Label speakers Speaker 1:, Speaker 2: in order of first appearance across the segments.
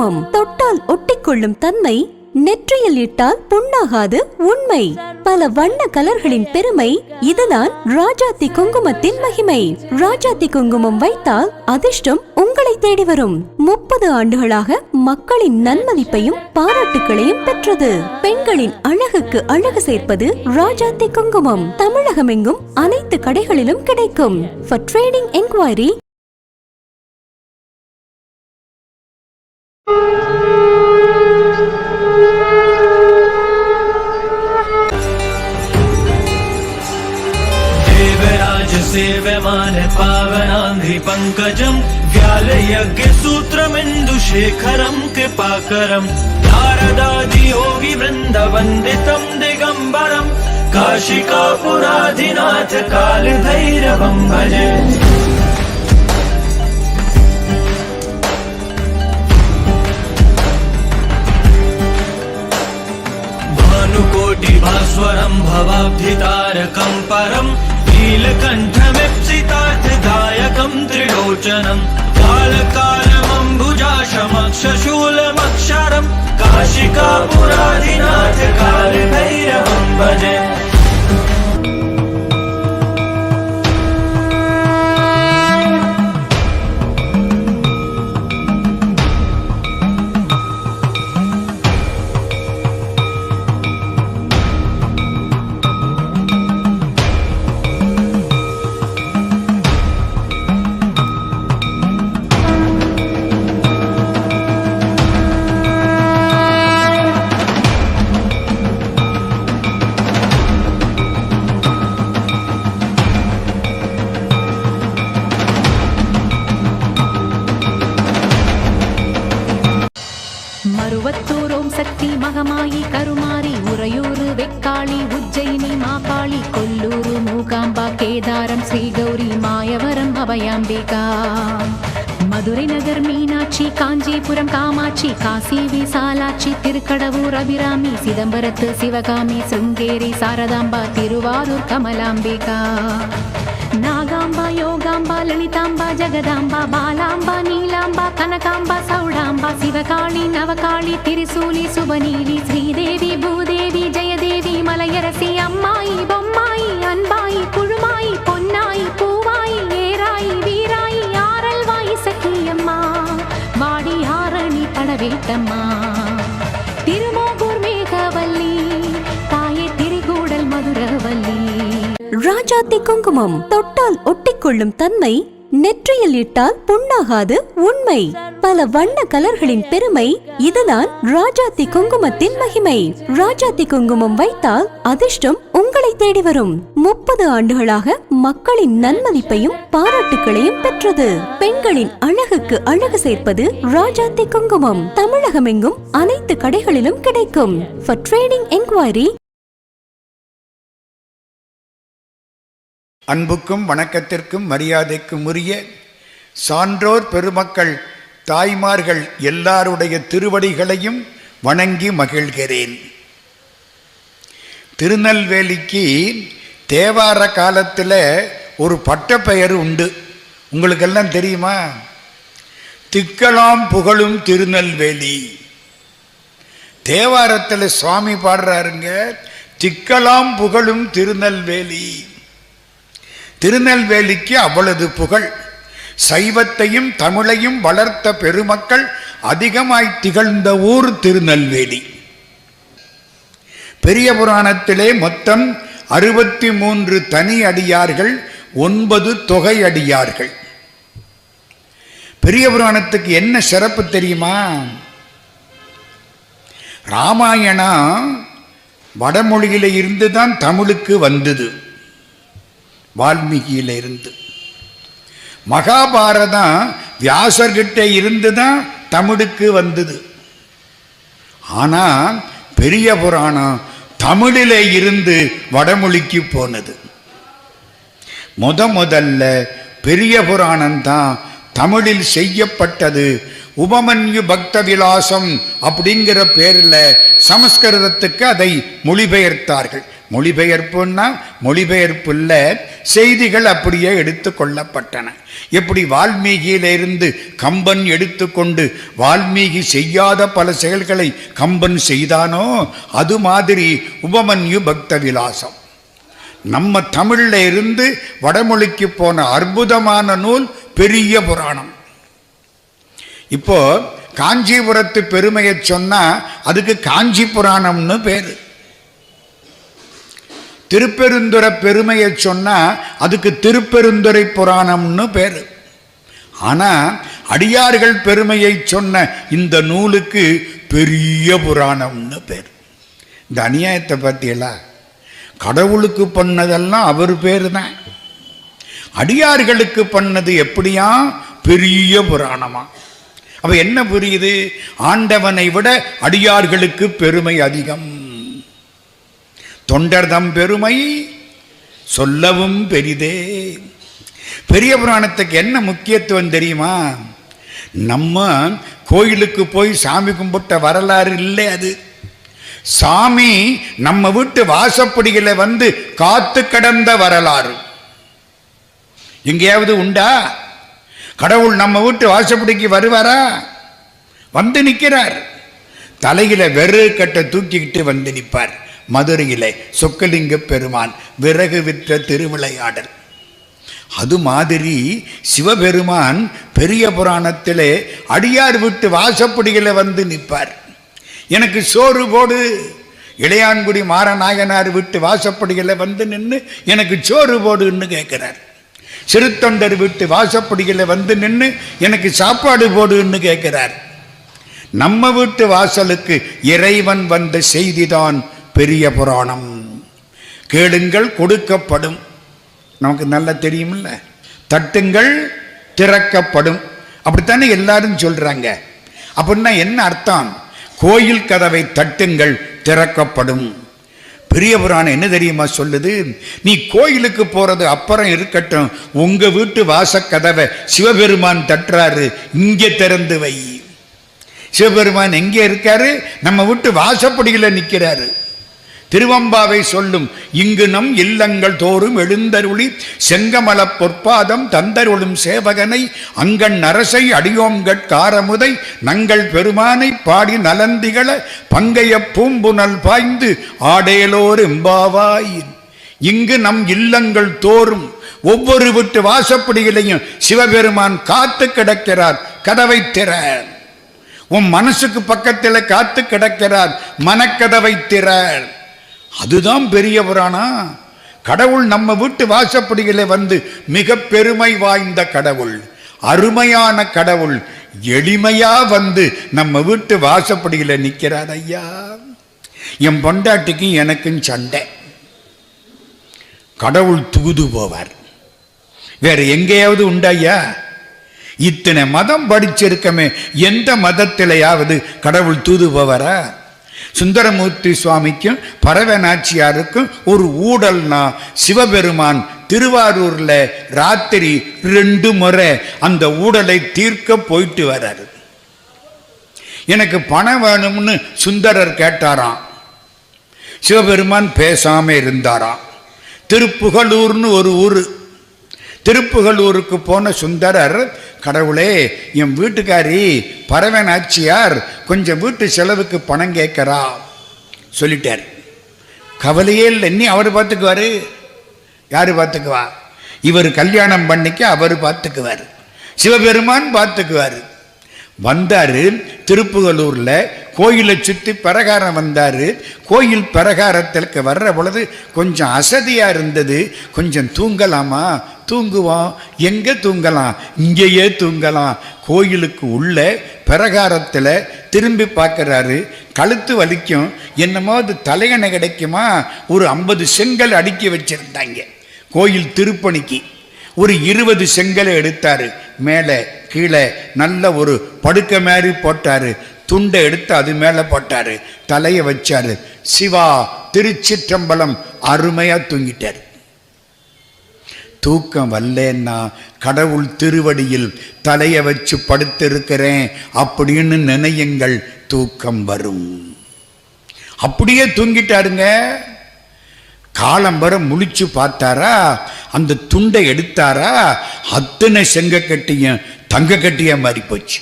Speaker 1: குங்குமம் தொட்டால் ஒட்டிக்கொள்ளும் தன்மை, நெற்றியில் இட்டால் புண்ணாகாது உண்மை. பல வண்ண கலர்களின் பெருமை, இதுதான் ராஜாத்தி குங்குமத்தின் மகிமை. ராஜாத்தி குங்குமம் வைத்தால் அதிர்ஷ்டம் உங்களை தேடி வரும். 30 ஆண்டுகளாக மக்களின் நன்மதிப்பையும் பாராட்டுகளையும் பெற்றது. பெண்களின் அழகுக்கு அழகு சேர்ப்பது ராஜாத்தி குங்குமம். தமிழகமெங்கும் அனைத்து கடைகளிலும் கிடைக்கும். For trading enquiry
Speaker 2: सेव्यमान पावनांघ्रि पंकजं व्यालयज्ञ सूत्रमिन्दुशेखरं कृपाकरं नारदादि योगी वृन्द वन्दितं दिगम्बरं काशिकापुराधिनाथ कालभैरवं भजे। भानुकोटि भास्वरं भवाब्धितारकं परं नीलकण्ठमिप्सितार्थदायकं त्रिलोचनं कालकालमम्बुजाशमक्षशूलमक्षरं काशिकापुराधिनाथ कालभैरवं भजे।
Speaker 3: மருவத்தூர் சக்தி மகமாயி கருமாரி உறையூரு வெக்காளி உஜ்ஜயினி மாகாளி கொல்லூரு மூகாம்பா கேதாரம் ஸ்ரீகௌரி மாயவரம் அபயாம்பிகா மதுரை நகர் மீனாட்சி காஞ்சிபுரம் காமாட்சி காசி விசாலாட்சி திருக்கடவூர் அபிராமி சிதம்பரத்து சிவகாமி சிருங்கேரி சாரதாம்பா திருவாரூர் கமலாம்பிகா நாகாம்பா யோகாம்பா லலிதாம்பா ஜெகதாம்பா பாலாம்பா நீலாம்பா கனகாம்பா சௌடாம்பா சிவகாளி நவகாளி திரிசூலி சுபநீலி ஸ்ரீதேவி பூதேவி ஜெயதேவி மலையரசி அம்மாயி பொம்மாயி அன்பாயி குழுமாயி பொன்னாயி பூவாயி ஏராயி வீராயி ஆரல்வாயி சக்கியம்மா வாடி ஆரணி படவேட்டம்மா திருமோகூர் மேகவல்லி தாயே திரிகூடல் மதுரவல்லி.
Speaker 1: ராஜாத்தி குங்குமம் தொட்டால் ஒட்டிக்கொள்ளும் தன்மை, நெற்றியில் இட்டால் புண்ணாகாது உண்மை. பல வண்ண கலர்களின் பெருமை, இதுதான் ராஜாத்தி குங்குமத்தின் மகிமை. ராஜாத்தி குங்குமம் வைத்தால் அதிர்ஷ்டம் உங்களை தேடி வரும். 30 ஆண்டுகளாக மக்களின் நன்மதிப்பையும் பாராட்டுகளையும் பெற்றது. பெண்களின் அழகுக்கு அழகு சேர்ப்பது ராஜாத்தி குங்குமம். தமிழகமெங்கும் அனைத்து கடைகளிலும் கிடைக்கும். For trading enquiry
Speaker 4: அன்புக்கும் வணக்கத்திற்கும் மரியாதைக்கும் உரிய சான்றோர் பெருமக்கள் தாய்மார்கள் எல்லாருடைய திருவடிகளையும் வணங்கி மகிழ்கிறேன். திருநெல்வேலிக்கு தேவார காலத்தில் ஒரு பட்டப்பெயர் உண்டு. உங்களுக்கெல்லாம் தெரியுமா? திக்கலாம் புகழும் திருநெல்வேலி. தேவாரத்தில் சுவாமி பாடுறாருங்க, திக்கலாம் புகழும் திருநெல்வேலி. திருநெல்வேலிக்கு அவ்வளவு புகழ். சைவத்தையும் தமிழையும் வளர்த்த பெருமக்கள் அதிகமாய் திகழ்ந்த ஊர் திருநெல்வேலி. பெரிய புராணத்திலே மொத்தம் 63 தனி அடியார்கள், 9 தொகை அடியார்கள். பெரிய புராணத்துக்கு என்ன சிறப்பு தெரியுமா? ராமாயணம் வடமொழியில இருந்து தான் தமிழுக்கு வந்தது, வால்மீகியில இருந்து. மகாபாரதம் வியாசர்கிட்ட இருந்து தான் தமிழுக்கு வந்தது. ஆனால் பெரிய புராணம் தமிழிலே இருந்து வடமொழிக்கு போனது. முதல்ல பெரிய புராணம் தான் தமிழில் செய்யப்பட்டது உபமன்யு பக்த விலாசம் அப்படிங்கிற பேரில் சமஸ்கிருதத்துக்கு அதை மொழிபெயர்த்தார்கள். மொழிபெயர்ப்புன்னா மொழிபெயர்ப்புல செய்திகள் அப்படியே எடுத்து கொள்ளப்பட்டன. எப்படி வால்மீகியிலிருந்து கம்பன் எடுத்துக்கொண்டு வால்மீகி செய்யாத பல செயல்களை கம்பன் செய்தானோ அது மாதிரி உபமன்யு பக்த விலாசம். நம்ம தமிழ்ல இருந்து வடமொழிக்கு போன அற்புதமான நூல் பெரிய புராணம். இப்போ காஞ்சிபுரத்து பெருமையை சொன்னா அதுக்கு காஞ்சி புராணம்னு பேரு. திருப்பெருந்துறை பெருமையை சொன்னா அதுக்கு திருப்பெருந்துறை புராணம்னு பேரு. ஆனா அடியார்கள் பெருமையை சொன்ன இந்த நூலுக்கு பெரிய புராணம்னு பேர். இந்த அநியாயத்தை பத்தியெல்லாம் கடவுளுக்கு பண்ணதெல்லாம் அவர் பேரு தான், அடியார்களுக்கு பண்ணது எப்படியா பெரிய புராணமா? அப்ப என்ன புரியுது? ஆண்டவனை விட அடியார்களுக்கு பெருமை அதிகம். தொண்டர்தம் பெருமை சொல்லவும் பெரிதே. பெரிய புராணத்துக்கு என்ன முக்கியத்துவம் தெரியுமா? நம்ம கோயிலுக்கு போய் சாமி கும்பிட்ட வரலாறு இல்லை அது. சாமி நம்ம வீட்டு வாசப்படிகளை வந்து காத்து கடந்த வரலாறு. எங்கேயாவது உண்டா? கடவுள் நம்ம வீட்டு வாசப்படிக்கு வருவாரா? வந்து நிற்கிறார். தலையில வெறு கட்டை தூக்கிக்கிட்டு வந்து நிற்பார். மதுரையிலே சொக்கலிங்க பெருமான் விறகு விற்ற திருவிளையாடல். அது மாதிரி சிவபெருமான் பெரிய புராணத்திலே அடியார் விட்டு வாசப்படிகளை வந்து நிற்பார். எனக்கு சோறு போடு. இளையான்குடி மாரநாயனார் விட்டு வாசப்படிகளை வந்து நின்று எனக்கு சோறு போடுன்னு கேட்கிறார். சிறுத்தொண்டர் விட்டு வாசப்படிகளை வந்து நின்று எனக்கு சாப்பாடு போடுன்னு கேட்கிறார். நம்ம வீட்டு வாசலுக்கு இறைவன் வந்த செய்திதான் பெரிய புராணம். கேளுங்கள் கொடுக்கப்படும், நமக்கு நல்லா தெரியுமில்ல. தட்டுங்கள் திறக்கப்படும், அப்படித்தானே எல்லாரும் சொல்றாங்க. அப்படின்னா என்ன அர்த்தம்? கோயில் கதவை தட்டுங்கள் திறக்கப்படும். பெரிய புராணம் என்ன தெரியுமா சொல்லுது? நீ கோயிலுக்கு போறது அப்புறம் இருக்கட்டும், உங்க வீட்டு வாசக்கதவை சிவபெருமான் தட்டுறாரு, இங்கே திறந்து வை. சிவபெருமான் எங்கே இருக்காரு? நம்ம வீட்டு வாசப்படியில் நிற்கிறாரு. திருவம்பாவை சொல்லும், இங்கு நம் இல்லங்கள் தோறும் எழுந்தருளி செங்கமல பொற்பாதம் தந்தருளும் சேவகனை அங்கண் அரசை அடியோம்கட் காரமுதை நங்கள் பெருமானை பாடி நலந்திகள பங்கைய பூம்புனல் பாய்ந்து ஆடேலோர் எம்பாவாய். இங்கு நம் இல்லங்கள் தோறும் ஒவ்வொரு வீட்டு வாசப்படியிலையும் சிவபெருமான் காத்து கிடக்கிறார். கதவை திற. உன் மனசுக்கு பக்கத்தில் காத்து கிடக்கிறார். மனக்கதவை திற. அதுதான் பெரிய புராணம். கடவுள் நம்ம வீட்டு வாசப்படிகளை வந்து மிக பெருமை வாய்ந்த கடவுள், அருமையான கடவுள் எளிமையா வந்து நம்ம வீட்டு வாசப்படிகளை நிற்கிறார். ஐயா, என் பொண்டாட்டிக்கும் எனக்கும் சண்டை. கடவுள் தூது போவார். வேற எங்கேயாவது உண்டாயா? இத்தனை மதம் படிச்சிருக்கமே, எந்த மதத்திலையாவது கடவுள் தூது போவாரா? சுந்தரமூர்த்தி சுவாமிக்கும் பரவநாச்சியாருக்கும் ஒரு ஊடல்னா சிவபெருமான் திருவாரூர்ல ராத்திரி 2 முறை அந்த ஊடலை தீர்க்க போயிட்டு வராரு. எனக்கு பணம் வேணும்னு சுந்தரர் கேட்டாராம். சிவபெருமான் பேசாம இருந்தாராம். திருப்புகலூர்னு ஒரு ஊரு. திருப்புகலூருக்கு போன சுந்தரர், கடவுளே, என் வீட்டுக்காரி பரவநாச்சியார் கொஞ்சம் வீட்டு செலவுக்கு பணம் கேட்கிறா சொல்லிட்டார். கவலையே இல்லை, நீ அவர் பார்த்துக்குவாரு. யாரு பார்த்துக்குவா? இவர் கல்யாணம் பண்ணிக்க அவர் பார்த்துக்குவார், சிவபெருமான் பார்த்துக்குவார். வந்தாரு. திருப்புகலூர்ல கோயிலை சுற்றி பிரகாரம் வந்தாரு. கோயில் பிரகாரத்திற்கு வர்ற பொழுது கொஞ்சம் அசதியா இருந்தது. கொஞ்சம் தூங்கலாமா? தூங்குவோம். எங்க தூங்கலாம்? இங்கேயே தூங்கலாம். கோயிலுக்கு உள்ள பிரகாரத்தில் திரும்பி பார்க்கிறாரு. கழுத்து வலிக்கும். என்னமோ அது தலையணை கிடைக்குமா? ஒரு 50 செங்கல் அடுக்கி வச்சிருந்தாங்க கோயில் திருப்பணிக்கு. ஒரு 20 செங்கலை எடுத்தாரு. மேலே கீழே நல்ல ஒரு படுக்கை மாதிரி போட்டாரு. துண்டை எடுத்து அது மேலே போட்டாரு. தலையை வச்சாரு. சிவா திருச்சிற்றம்பலம் அருமையா தூங்கிட்டார். தூக்கம் வரலன்னா கடவுள் திருவடியில் தலையை வச்சு படுத்திருக்கிறேன் அப்படின்னு நினையுங்கள், தூக்கம் வரும். அப்படியே தூங்கிட்டாருங்க. காலம் வர முழிச்சு பார்த்தாரா, அந்த துண்டை எடுத்தாரா, அத்தனை செங்க கட்டியும் தங்க கட்டியா மாறி போச்சு.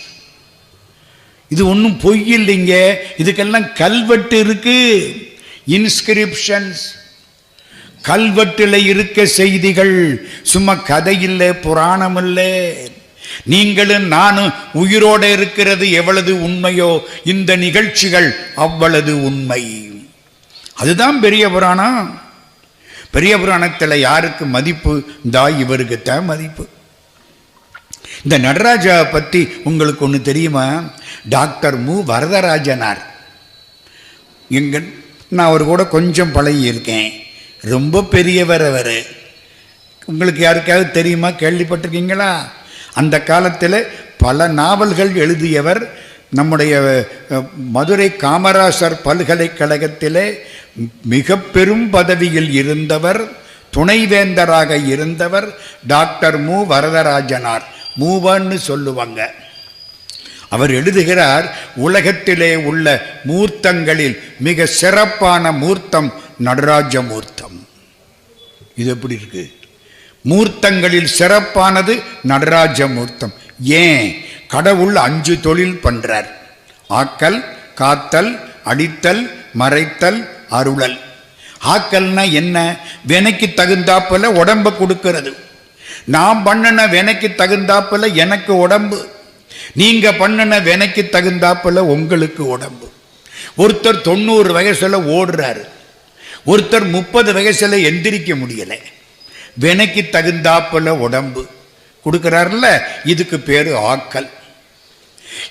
Speaker 4: இது ஒன்றும் பொய் இல்லைங்க, இதுக்கெல்லாம் கல்வெட்டு இருக்கு, இன்ஸ்கிரிப்ஷன்ஸ். கல்வெட்டில் இருக்க செய்திகள், சும்மா கதை இல்லை, புராணம் இல்லை. நீங்களும் நானும் உயிரோட இருக்கிறது எவ்வளவு உண்மையோ இந்த நிகழ்ச்சிகள் அவ்வளவு உண்மை. அதுதான் பெரிய புராணம். பெரிய புராணத்தில் யாருக்கு மதிப்பு? இவருக்குத்தான் மதிப்பு. இந்த நடராஜாவை பற்றி உங்களுக்கு ஒன்று தெரியுமா? டாக்டர் மு வரதராஜனார். நான் அவர் கூட கொஞ்சம் பழகி இருக்கேன். ரொம்ப பெரியவர் அவர். உங்களுக்கு யாருக்காவது தெரியுமா? கேள்விப்பட்டிருக்கீங்களா? அந்த காலத்தில் பல நாவல்கள் எழுதியவர். நம்முடைய மதுரை காமராசர் பல்கலைக்கழகத்திலே மிக பெரும் பதவியில் இருந்தவர், துணைவேந்தராக இருந்தவர் டாக்டர் மு வரதராஜனார். மூவன்னு சொல்லுவாங்க. அவர் எழுதுகிறார், உலகத்திலே உள்ள மூர்த்தங்களில் மிக சிறப்பான மூர்த்தம் நடராஜ மூர்த்தம். இது எப்படி இருக்கு? மூர்த்தங்களில் சிறப்பானது நடராஜ மூர்த்தம். ஏன்? கடவுள் 5 தொழில் பண்றார். ஆக்கல், காத்தல், அடித்தல், மறைத்தல், அருளல். ஆக்கல்னா என்ன? வினைக்கு தகுந்தாப்புல உடம்ப கொடுக்கிறது. நான் பண்ணின வினைக்கு தகுந்தாப்புல எனக்கு உடம்பு, நீங்க பண்ணின வினைக்கு தகுந்தாப்புல உங்களுக்கு உடம்பு. ஒருத்தர் 90 வயசுல ஓடுறாரு, ஒருத்தர் 30 வயசுல எந்திரிக்க முடியல. வினைக்கு தகுந்தாப்புல உடம்பு கொடுக்கிறார்ல, இதுக்கு பேரு ஆக்கல்.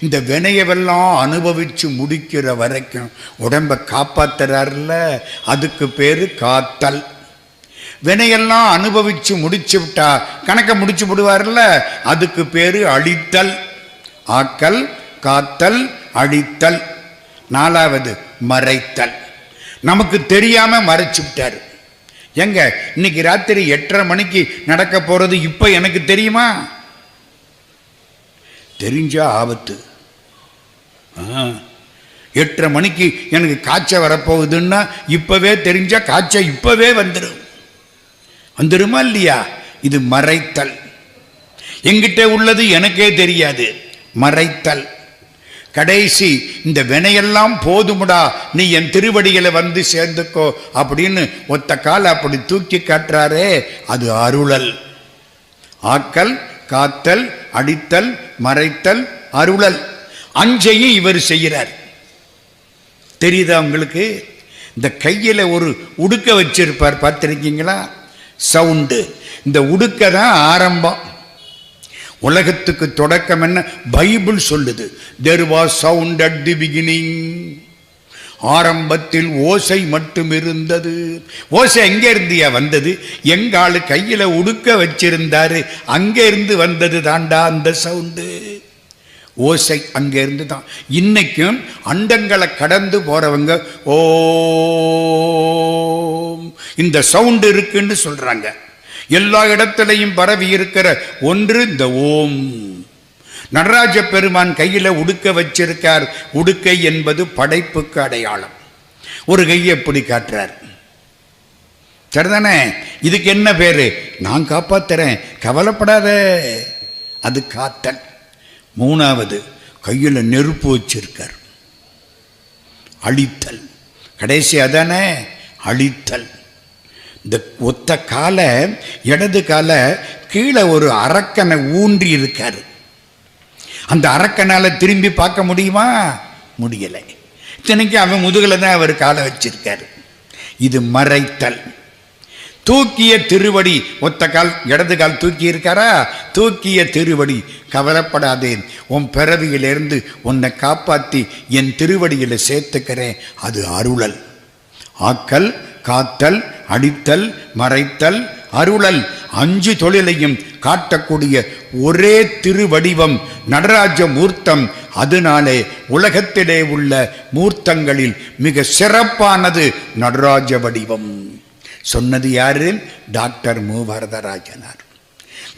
Speaker 4: இந்த வினையவெல்லாம் அனுபவிச்சு முடிக்கிற வரைக்கும் உடம்ப காப்பாத்துறாருல, அதுக்கு பேரு காத்தல். வினையெல்லாம் அனுபவிச்சு முடிச்சு விட்டா கணக்க முடிச்சு விடுவார்ல, அதுக்கு பேரு அழித்தல். ஆக்கல், காத்தல், அழித்தல். 4வது மறைத்தல். நமக்கு தெரியாம மறைச்சு விட்டாரு. எங்க இன்னைக்கு ராத்திரி 8:30 மணிக்கு நடக்க போறது இப்ப எனக்கு தெரியுமா? தெரிஞ்சா ஆபத்து. 8:30 மணிக்கு எனக்கு காய்ச்சல் வரப்போகுதுன்னா இப்பவே தெரிஞ்சா காய்ச்சல் இப்பவே வந்துருமா இல்லையா? இது மறைத்தல். எங்கிட்ட உள்ளது எனக்கே தெரியாது, மறைத்தல். கடைசி இந்த வினையெல்லாம் போதுமுடா, நீ என் திருவடிகளை வந்து சேர்ந்துக்கோ அப்படின்னு ஒத்த கால அப்படி தூக்கி காட்டுறாரே, அது அருளல். ஆக்கல், காத்தல், அடித்தல், மறைத்தல், அருளல். 5ஐயும் இவர் செய்கிறார். தெரியுதா உங்களுக்கு? இந்த கையில ஒரு உடுக்க வச்சிருப்பார், பார்த்திருக்கீங்களா? சவுண்டு. இந்த உடுக்க தான் ஆரம்பம். உலகத்துக்கு தொடக்கம் என்ன? பைபிள் சொல்லுது, there was sound at the beginning. ஆரம்பத்தில் ஓசை மட்டும் இருந்தது. ஓசை எங்க இருந்தியா வந்தது? எங்க ஆளு கையில உடுக்க வச்சிருந்தாரு, அங்க இருந்து வந்தது தாண்டா அந்த சவுண்டு. ஓசை அங்க இருந்து தான். இன்னைக்கும் அண்டங்களை கடந்து போறவங்க ஓம் இந்த சவுண்டு இருக்குன்னு சொல்றாங்க. எல்லா இடத்திலையும் பரவி இருக்கிற ஒன்று இந்த ஓம். நடராஜ பெருமான் கையில உடுக்க வச்சிருக்கார். உடுக்கை என்பது படைப்புக்கு அடையாளம். ஒரு கையை எப்படி காட்டுறார், சரிதானே? இதுக்கு என்ன பேரு? நான் காப்பாத்துறேன், கவலைப்படாத, அது காத்தல். 3வது கையில நெருப்பு வச்சிருக்கார், அழித்தல். கடைசி அதானே, அழித்தல். இந்த ஒத்த கால இடது கால கீழே ஒரு அரக்கனை ஊன்றி இருக்காரு. அந்த அரக்கனால திரும்பி பார்க்க முடியுமா? முடியலை. இத்தனைக்கு அவன் முதுகில தான் அவர் காலை வச்சிருக்காரு. இது மறைத்தல். தூக்கிய திருவடி, ஒத்த கால் இடது கால் தூக்கி இருக்காரா? தூக்கிய திருவடி, கவலைப்படாதே, உன் பிறவியிலிருந்து உன்னை காப்பாற்றி என் திருவடியில சேர்த்துக்கிறேன், அது அருளல். ஆக்கல், காத்தல், அடித்தல், மறைத்தல், அருளல். 5 தொழிலையும் காட்டக்கூடிய ஒரே திருவடிவம் நடராஜ மூர்த்தம். அதனாலே உலகத்திலே உள்ள மூர்த்தங்களில் மிக சிறப்பானது நடராஜ வடிவம். சொன்னது யாரு? டாக்டர் மு வரதராஜனார்.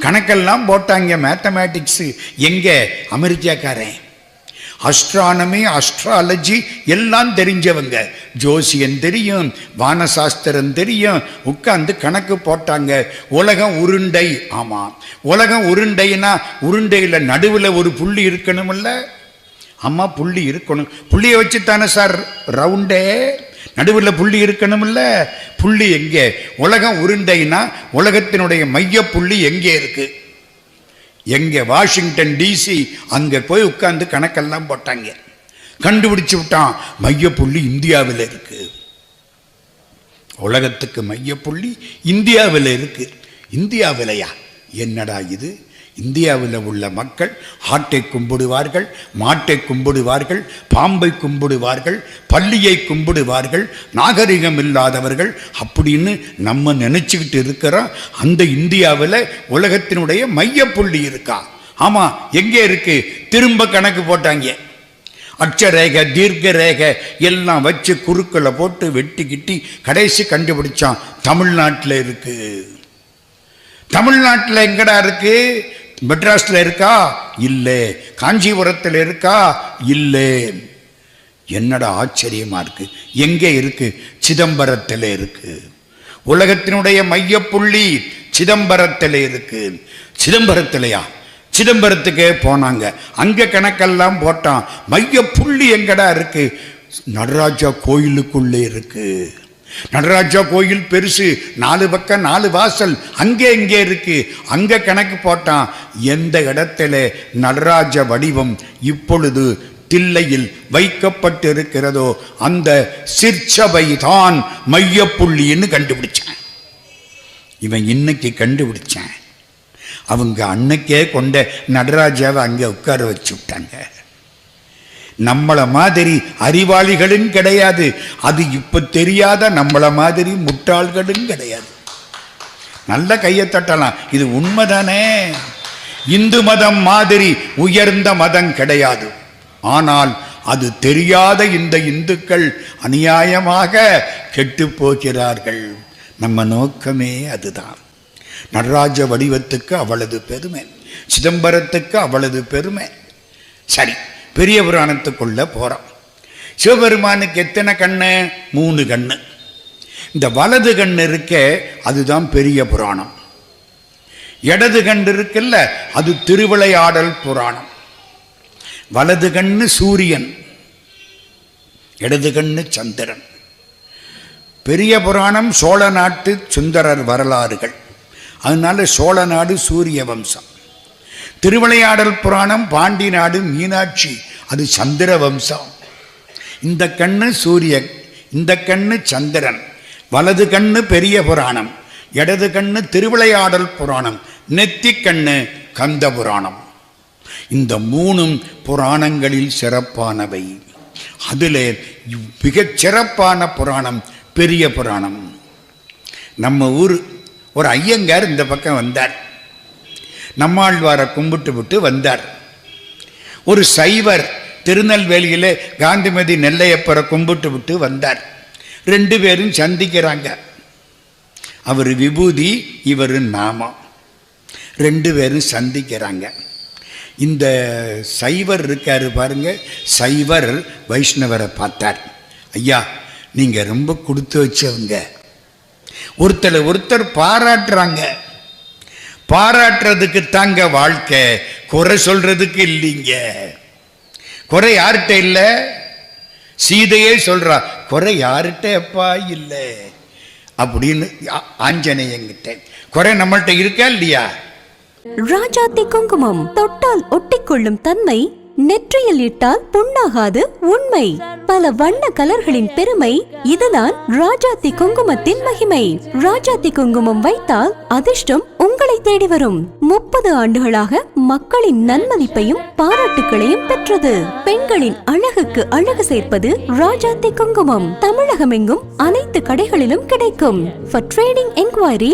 Speaker 4: கணக்கெல்லாம் போட்டாங்க. மேத்தமேட்டிக்ஸ் எங்க? அமெரிக்காக்காரன். அஸ்ட்ரானமி, அஸ்ட்ராலஜி எல்லாம் தெரிஞ்சவங்க. ஜோசியம் தெரியும், வானசாஸ்திரம் தெரியும். உட்கார்ந்து கணக்கு போட்டாங்க. உலகம் உருண்டை. ஆமா, உலகம் உருண்டைனா உருண்டையில் நடுவில் ஒரு புள்ளி இருக்கணும்ல. ஆமா, புள்ளி இருக்கணும். புள்ளியை வச்சு தானே சார் ரவுண்டே. நடுவில் புள்ளி இருக்கணும்ல. புள்ளி எங்கே? உலகம் உருண்டைனா உலகத்தினுடைய மைய புள்ளி எங்கே இருக்கு? எங்கே? Washington DC. அங்கே போய் உட்கார்ந்து கணக்கெல்லாம் போட்டாங்க. கண்டுபிடிச்சு விட்டான், மைய புள்ளி இந்தியாவில் இருக்கு. உலகத்துக்கு மைய புள்ளி இந்தியாவில் இருக்கு. இந்தியாவிலையா? என்னடா இது? இந்தியாவில் உள்ள மக்கள் ஆட்டை கும்பிடுவார்கள், மாட்டை கும்பிடுவார்கள், பாம்பை கும்பிடுவார்கள், பள்ளியை கும்பிடுவார்கள், நாகரிகம் இல்லாதவர்கள் அப்படின்னு நம்ம நினைச்சுக்கிட்டு இருக்கிறோம். அந்த இந்தியாவில் உலகத்தினுடைய மையப்புள்ளி இருக்கா? ஆமா, எங்கே இருக்கு? திரும்ப கணக்கு போட்டாங்க. அட்சரேகை, தீர்க்க ரேகை எல்லாம் வச்சு குறுக்களை போட்டு வெட்டி கிட்டி கடைசி கண்டுபிடிச்சான், தமிழ்நாட்டில் இருக்கு. தமிழ்நாட்டில் எங்கடா இருக்கு? மெட்ராஸ்ல இருக்கா? இல்லை. காஞ்சிபுரத்தில் இருக்கா? இல்லை. என்னடா ஆச்சரியமா இருக்கு. எங்கே இருக்கு? சிதம்பரத்தில் இருக்கு. உலகத்தினுடைய மையப்புள்ளி சிதம்பரத்தில் இருக்கு. சிதம்பரத்திலையா? சிதம்பரத்துக்கே போனாங்க. அங்க கணக்கெல்லாம் போட்டான். மையப்புள்ளி எங்கடா இருக்கு? நடராஜா கோயிலுக்குள்ளே இருக்கு. நடராஜா கோயில் பெருசு, 4 பக்கம் 4 வாசல். அங்கே எங்கே இருக்கு? அங்க கணக்கு போட்டான். எந்த இடத்துல நடராஜ வடிவம் இப்பொழுது தில்லையில் வைக்கப்பட்டிருக்கிறதோ அந்த சிற்சபை தான் மையப்புள்ளின்னு கண்டுபிடிச்சான். இவன் இன்னைக்கு கண்டுபிடிச்சான். அவங்க அன்னைக்கே கொண்ட நடராஜாவை அங்கே உட்கார வச்சு விட்டாங்க. நம்மள மாதிரி அறிவாளிகளும் கிடையாது. அது இப்ப தெரியாத நம்மள மாதிரி முட்டாள்களும் கிடையாது. நல்ல கையை தட்டலாம். இது உண்மைதானே? இந்து மதம் மாதிரி உயர்ந்த மதம் கிடையாது. ஆனால் அது தெரியாத இந்த இந்துக்கள் அநியாயமாக கெட்டு போகிறார்கள். நம்ம நோக்கமே அதுதான். நடராஜ வடிவத்துக்கு அவ்வளவு பெருமை, சிதம்பரத்துக்கு அவ்வளவு பெருமை. சரி, பெரிய புராணத்துக்குள்ள போறோம். சிவபெருமானுக்கு எத்தனை கண்ணு? 3 கண்ணு. இந்த வலது கண்ணு இருக்க அதுதான் பெரிய புராணம். இடது கண்ணு இருக்குல்ல, அது திருவிளையாடல் புராணம். வலது கண்ணு சூரியன், இடது கண்ணு சந்திரன். பெரிய புராணம் சோழ நாட்டு சுந்தரர் வரலாறுகள். அதனால சோழ நாடு சூரிய வம்சம். திருவிளையாடல் புராணம் பாண்டி நாடு மீனாட்சி, அது சந்திர வம்சம். இந்த கண்ணு சூரியன், இந்த கண்ணு சந்திரன். வலது கண்ணு பெரிய புராணம், இடது கண்ணு திருவிளையாடல் புராணம், நெத்தி கண்ணு கந்த புராணம். இந்த 3 புராணங்களில் சிறப்பானவை. அதில் மிகச் சிறப்பான புராணம் பெரிய புராணம். நம்ம ஊர் ஒரு ஐயங்கார் இந்த பக்கம் வந்தார். நம்மாழ்வாரை கும்பிட்டு விட்டு வந்தார். ஒரு சைவர் திருநெல்வேலியில் காந்திமதி நெல்லையப்பரை கும்பிட்டு விட்டு வந்தார். 2 பேரும் சந்திக்கிறாங்க. அவர் விபூதி, இவர் நாமம். 2 பேரும் சந்திக்கிறாங்க. இந்த சைவர் இருக்காரு பாருங்க, சைவர் வைஷ்ணவரை பார்த்தார். ஐயா, நீங்க ரொம்ப கொடுத்து வச்சவங்க. ஒருத்தர் பாராட்டுறாங்க. பாராட்டுறதுக்கு தாங்க வாழ்க்கை, குறை சொல்றதுக்கு இல்லைங்க. குறை யார்கிட்ட இல்லை? சீதையே சொல்றா, குறை யார்கிட்ட எப்பா இல்லை அப்படின்னு ஆஞ்சநேயங்கிட்ட. குறை நம்மள்கிட்ட இருக்கா இல்லையா?
Speaker 1: ராஜாத்தி குங்குமம் தொட்டால் ஒட்டிக்கொள்ளும் தன்மை, நெற்றியில் இட்டால் புண்ணாகாது உண்மை. பல வண்ண கலர்களின் பெருமை, இதுதான் ராஜாத்தி குங்குமத்தின் மகிமை. ராஜாத்தி குங்குமம் வைத்தால் அதிர்ஷ்டம் உங்களை தேடி வரும். 30 ஆண்டுகளாக மக்களின் நன்மதிப்பையும் பாராட்டுகளையும் பெற்றது. பெண்களின் அழகுக்கு அழகு சேர்ப்பது ராஜாத்தி குங்குமம். தமிழகமெங்கும் அனைத்து கடைகளிலும் கிடைக்கும். For trading enquiry